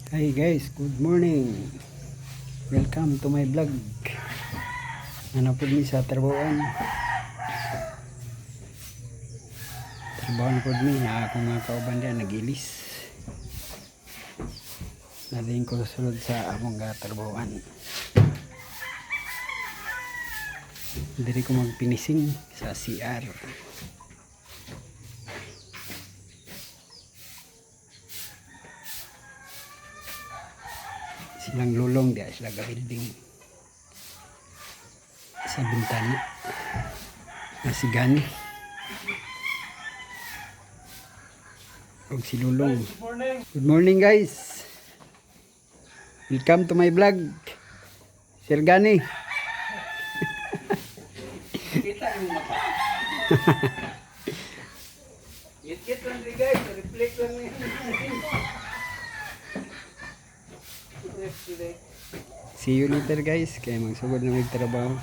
Hi guys, good morning. Welcome to my vlog. Ano po mi sa trabahoan? Trabahoan po mi na akong mga kauban diyan nagilis. Naling ko sulod sa among trabahoan. Diri ko magpinising sa CR. Silang lulong dia sila building sa bintana nasigani og si lulong. Good morning guys, welcome to my vlog. Sir Gani. Kita yung mapa. Hit lang di guys, reflect lang yan. See you later guys, kaya magsugod na magtrabaho.